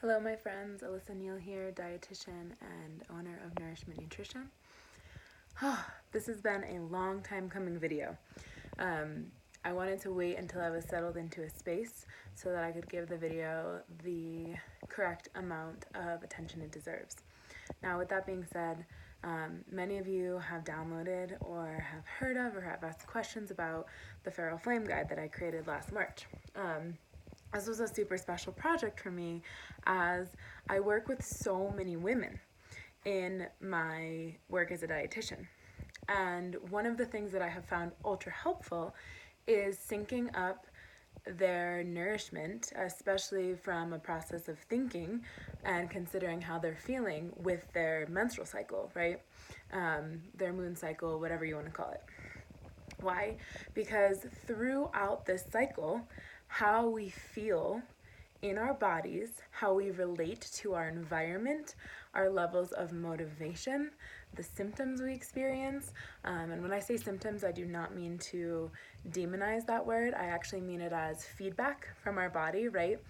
Hello my friends, Alyssa Neal here, dietitian and owner of Nourishment Nutrition. This has been a long time coming video. I wanted to wait until I was settled into a space so that I could give the video the correct amount of attention it deserves. Now with that being said, many of you have downloaded or have heard of or have asked questions about the Feral Flame Guide that I created last March. This was a super special project for me as I work with so many women in my work as a dietitian. And one of the things that I have found ultra helpful is syncing up their nourishment, especially from a process of thinking and considering how they're feeling with their menstrual cycle, right? Their moon cycle, whatever you want to call it. Why? Because throughout this cycle, how we feel in our bodies, how we relate to our environment, our levels of motivation, the symptoms we experience. And when I say symptoms, I do not mean to demonize that word. I actually mean it as feedback from our body, right?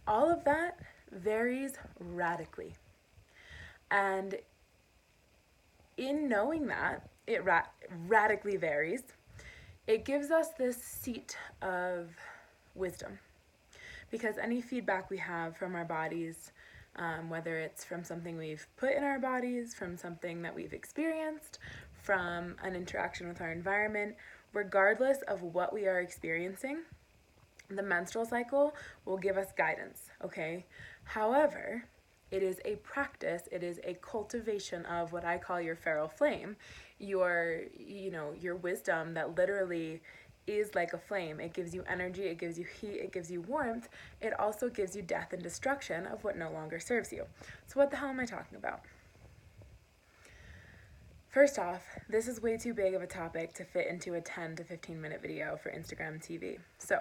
All of that varies radically. And in knowing that it radically varies, it gives us this seat of wisdom, because any feedback we have from our bodies, whether it's from something we've put in our bodies, from something that we've experienced, from an interaction with our environment, regardless of what we are experiencing, the menstrual cycle will give us guidance, okay? However, it is a practice, it is a cultivation of what I call your feral flame, your wisdom that literally is like a flame. It gives you energy, it gives you heat, it gives you warmth. It also gives you death and destruction of what no longer serves you. So what the hell am I talking about? First off, this is way too big of a topic to fit into a 10 to 15 minute video for Instagram TV. So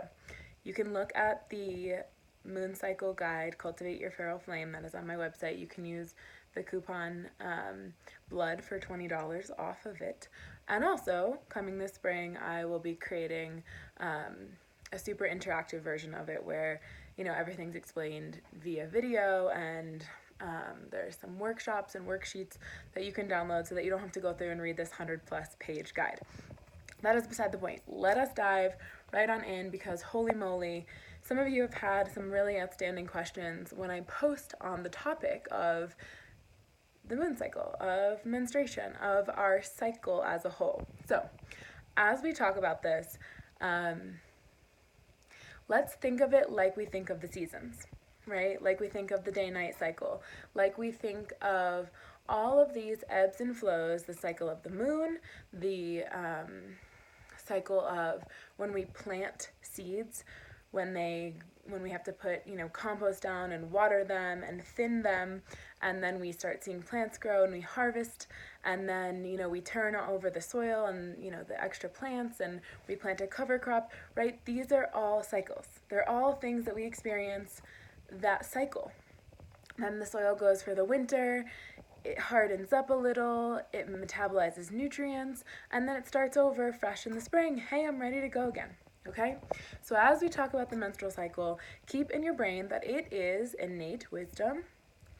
you can look at the Moon Cycle Guide, Cultivate Your Feral Flame, that is on my website. You can use the coupon BLOOD for $20 off of it. And also, coming this spring, I will be creating a super interactive version of it where, everything's explained via video, and there's some workshops and worksheets that you can download so that you don't have to go through and read this 100+ page guide. That is beside the point. Let us dive right on in, because holy moly, some of you have had some really outstanding questions when I post on the topic of the moon cycle, of menstruation, of our cycle as a whole. So, as we talk about this, let's think of it like we think of the seasons, right? Like we think of the day-night cycle, like we think of all of these ebbs and flows, the cycle of the moon, the cycle of when we plant seeds, when we have to put, compost down and water them and thin them, and then we start seeing plants grow and we harvest, and then, we turn over the soil and, the extra plants, and we plant a cover crop, right? These are all cycles. They're all things that we experience that cycle. Then the soil goes for the winter, it hardens up a little, it metabolizes nutrients, and then it starts over fresh in the spring. Hey, I'm ready to go again. Okay? So as we talk about the menstrual cycle, keep in your brain that it is innate wisdom,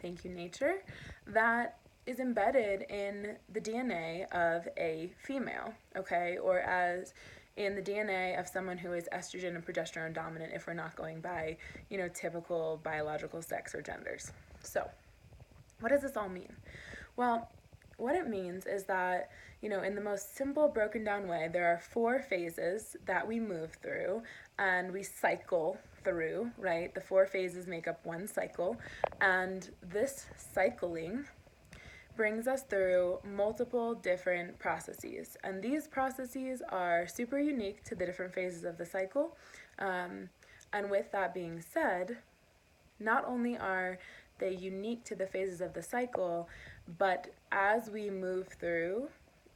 thank you nature, that is embedded in the DNA of a female, okay? Or as in the DNA of someone who is estrogen and progesterone dominant, if we're not going by, typical biological sex or genders. So, what does this all mean? Well, what it means is that, in the most simple, broken down way, there are 4 phases that we move through and we cycle through, right? The 4 phases make up one cycle, and this cycling brings us through multiple different processes. And these processes are super unique to the different phases of the cycle. And with that being said, not only are they unique to the phases of the cycle, but as we move through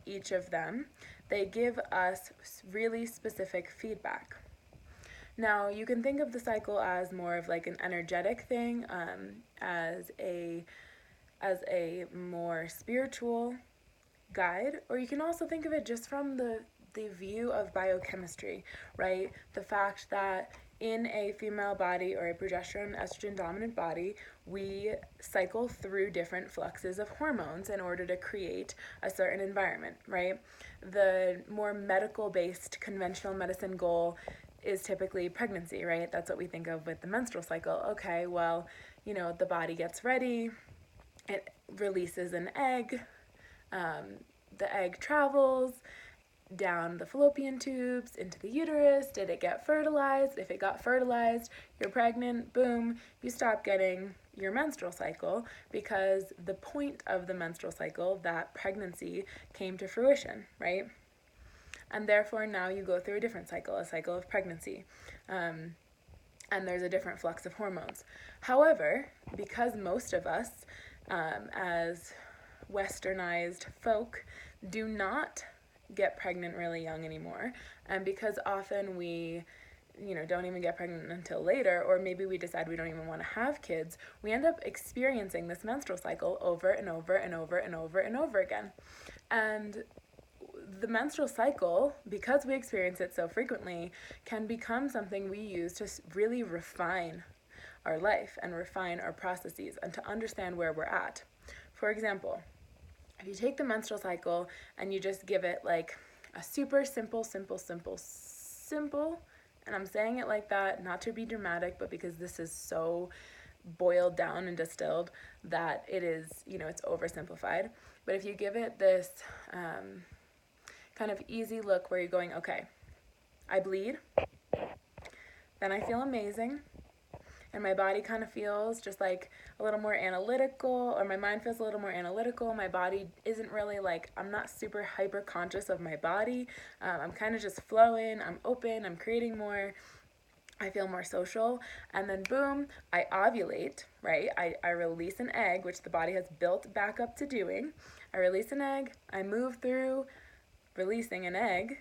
each of them, they give us really specific feedback. Now, you can think of the cycle as more of like an energetic thing, as a more spiritual guide, or you can also think of it just from the view of biochemistry, right? The fact that in a female body or a progesterone estrogen dominant body, we cycle through different fluxes of hormones in order to create a certain environment, right? The more medical based conventional medicine goal is typically pregnancy, right? That's what we think of with the menstrual cycle. Okay, well, the body gets ready, it releases an egg, the egg travels down the fallopian tubes into the uterus. Did it get fertilized? If it got fertilized, you're pregnant, boom, you stop getting your menstrual cycle because the point of the menstrual cycle, that pregnancy, came to fruition, right? And therefore now you go through a different cycle, a cycle of pregnancy. And there's a different flux of hormones. However, because most of us, as westernized folk, do not get pregnant really young anymore, and because often we don't even get pregnant until later, or maybe we decide we don't even want to have kids, we end up experiencing this menstrual cycle over and over and over and over and over again. And the menstrual cycle, because we experience it so frequently, can become something we use to really refine our life and refine our processes and to understand where we're at. For example, if you take the menstrual cycle and you just give it like a super simple, and I'm saying it like that not to be dramatic, but because this is so boiled down and distilled that it is, it's oversimplified. But if you give it this kind of easy look where you're going, okay, I bleed, then I feel amazing, and my body kind of feels just like a little more analytical, or my mind feels a little more analytical. My body isn't really like, I'm not super hyper conscious of my body. I'm kind of just flowing, I'm open, I'm creating more, I feel more social, and then boom, I ovulate, right? I release an egg, which the body has built back up to doing. I release an egg, I move through releasing an egg,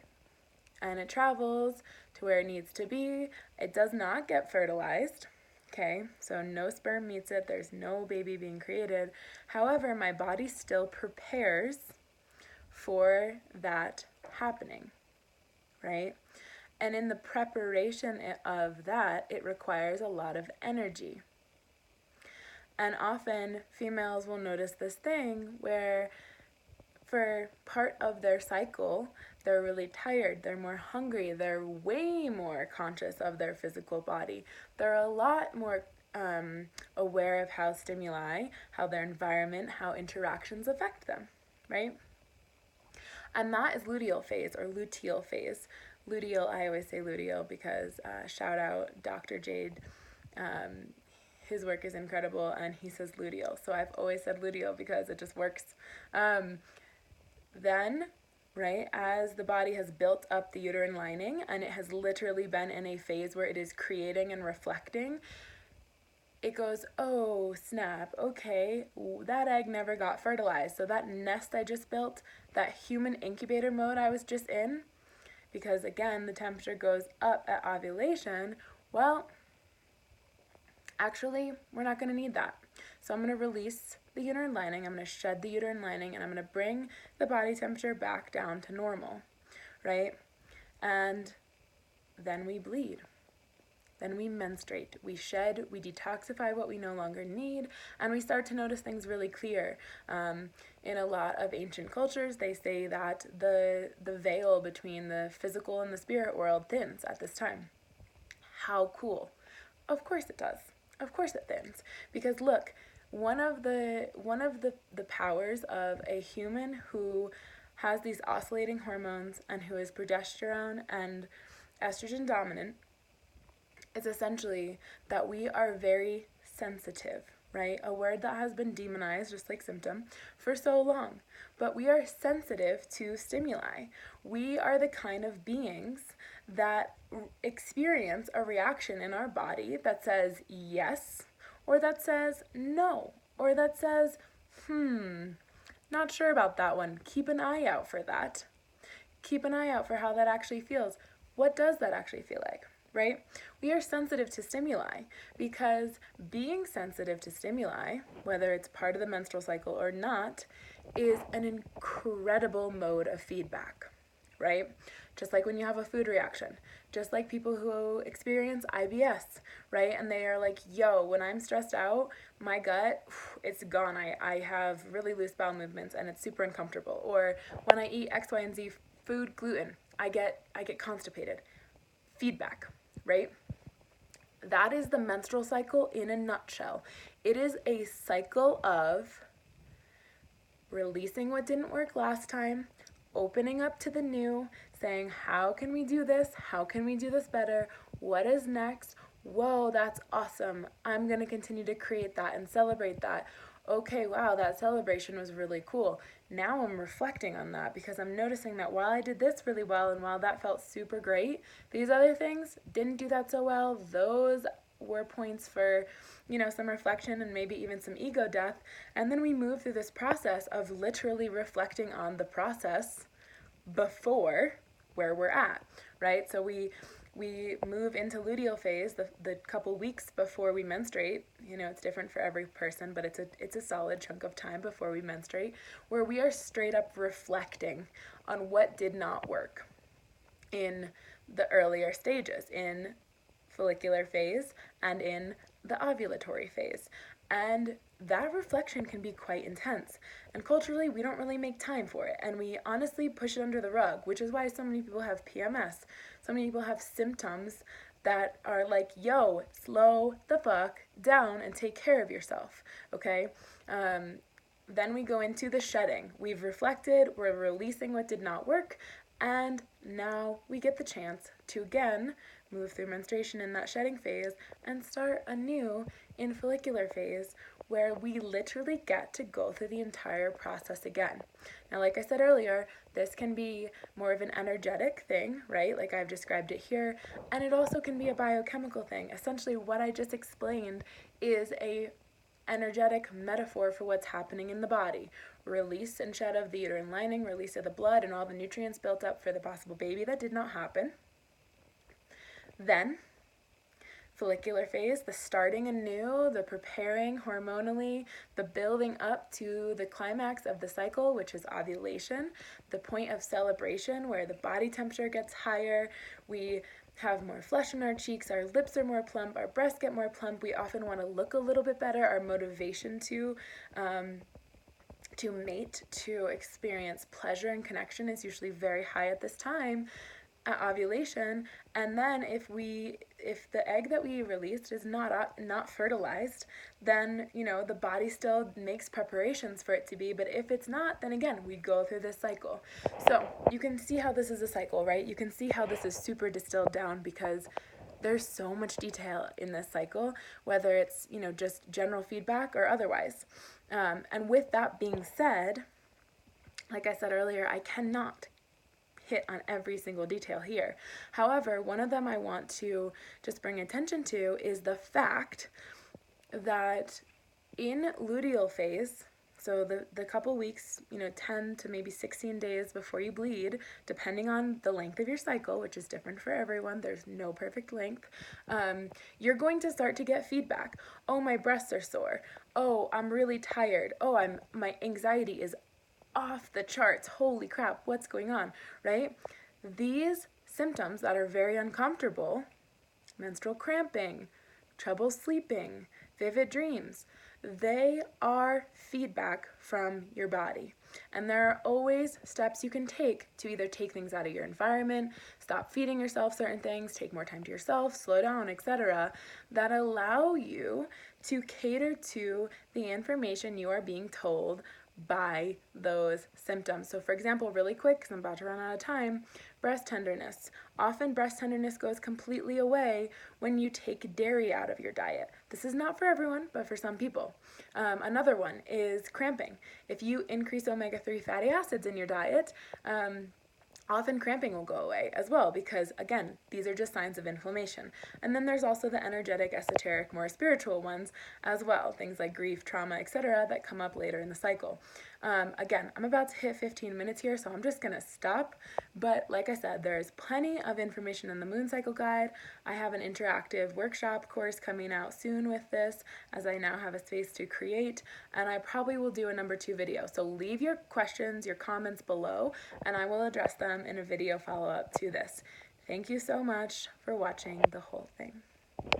and it travels to where it needs to be. It does not get fertilized. Okay, so no sperm meets it, there's no baby being created. However, my body still prepares for that happening, right? And in the preparation of that, it requires a lot of energy. And often females will notice this thing where for part of their cycle, they're really tired, they're more hungry, they're way more conscious of their physical body. They're a lot more aware of how stimuli, how their environment, how interactions affect them, right? And that is luteal phase or luteal phase. Luteal, I always say luteal because shout out Dr. Jade. His work is incredible and he says luteal. So I've always said luteal because it just works. Then, right, as the body has built up the uterine lining and it has literally been in a phase where it is creating and reflecting, it goes, oh snap, okay, that egg never got fertilized. So that nest I just built, that human incubator mode I was just in, because again, the temperature goes up at ovulation, well, actually, we're not going to need that. So I'm going to release the uterine lining, I'm going to shed the uterine lining, and I'm going to bring the body temperature back down to normal, right? And then we bleed. Then we menstruate. We shed, we detoxify what we no longer need, and we start to notice things really clear. In a lot of ancient cultures, they say that the veil between the physical and the spirit world thins at this time. How cool. Of course it does. Of course it thins. Because look, one of the powers of a human who has these oscillating hormones and who is progesterone and estrogen dominant is essentially that we are very sensitive, right? A word that has been demonized, just like symptom, for so long. But we are sensitive to stimuli. We are the kind of beings that experience a reaction in our body that says yes, or that says no, or that says, not sure about that one. Keep an eye out for that. Keep an eye out for how that actually feels. What does that actually feel like, right? We are sensitive to stimuli because being sensitive to stimuli, whether it's part of the menstrual cycle or not, is an incredible mode of feedback, right? just like when you have a food reaction, just like people who experience IBS, right? And they are like, yo, when I'm stressed out, my gut, it's gone. I have really loose bowel movements and it's super uncomfortable. Or when I eat X, Y, and Z food, gluten, I get constipated. Feedback, right? That is the menstrual cycle in a nutshell. It is a cycle of releasing what didn't work last time, opening up to the new, saying, how can we do this? How can we do this better? What is next? Whoa, that's awesome. I'm going to continue to create that and celebrate that. Okay, wow, that celebration was really cool. Now I'm reflecting on that because I'm noticing that while I did this really well and while that felt super great, these other things didn't do that so well. Those were points for, some reflection and maybe even some ego death. And then we move through this process of literally reflecting on the process before where we're at, right? So we move into luteal phase the couple weeks before we menstruate. It's different for every person, but it's a solid chunk of time before we menstruate, where we are straight up reflecting on what did not work in the earlier stages, in follicular phase and in the ovulatory phase. And that reflection can be quite intense. And culturally, we don't really make time for it. And we honestly push it under the rug, which is why so many people have PMS. So many people have symptoms that are like, yo, slow the fuck down and take care of yourself, okay? Then we go into the shedding. We've reflected, we're releasing what did not work, and now we get the chance to again move through menstruation in that shedding phase and start anew in follicular phase, where we literally get to go through the entire process again. Now, like I said earlier, this can be more of an energetic thing, right? Like I've described it here, and it also can be a biochemical thing. Essentially, what I just explained is a energetic metaphor for what's happening in the body. Release and shed of the uterine lining, release of the blood and all the nutrients built up for the possible baby that did not happen. Then, follicular phase, the starting anew, the preparing hormonally, the building up to the climax of the cycle, which is ovulation, the point of celebration where the body temperature gets higher, we have more flesh in our cheeks, our lips are more plump, our breasts get more plump, we often want to look a little bit better, our motivation to mate, to experience pleasure and connection is usually very high at this time, at ovulation. And then if the egg that we released is not fertilized, then the body still makes preparations for it to be, but if it's not, then again we go through this cycle. So you can see how this is a cycle, right? You can see how this is super distilled down because there's so much detail in this cycle, whether it's just general feedback or otherwise. And with that being said, like I said earlier, I cannot hit on every single detail here. However, one of them I want to just bring attention to is the fact that in luteal phase, so the couple weeks, 10 to maybe 16 days before you bleed, depending on the length of your cycle, which is different for everyone, there's no perfect length, you're going to start to get feedback. Oh, my breasts are sore. Oh, I'm really tired. Oh, my anxiety is off the charts. Holy crap, what's going on, right? These symptoms that are very uncomfortable, menstrual cramping, trouble sleeping, vivid dreams, they are feedback from your body. And there are always steps you can take to either take things out of your environment, stop feeding yourself certain things, take more time to yourself, slow down, etc., that allow you to cater to the information you are being told by those symptoms. So for example, really quick, because I'm about to run out of time, breast tenderness. Often breast tenderness goes completely away when you take dairy out of your diet. This is not for everyone, but for some people. Another one is cramping. If you increase omega-3 fatty acids in your diet, often cramping will go away as well because, again, these are just signs of inflammation. And then there's also the energetic, esoteric, more spiritual ones as well, things like grief, trauma, etc., that come up later in the cycle. Again, I'm about to hit 15 minutes here, so I'm just gonna stop. But like I said, there's plenty of information in the moon cycle guide. I have an interactive workshop course coming out soon with this, as I now have a space to create, and I probably will do a number 2 video. So leave your questions, your comments below, and I will address them in a video follow-up to this. Thank you so much for watching the whole thing.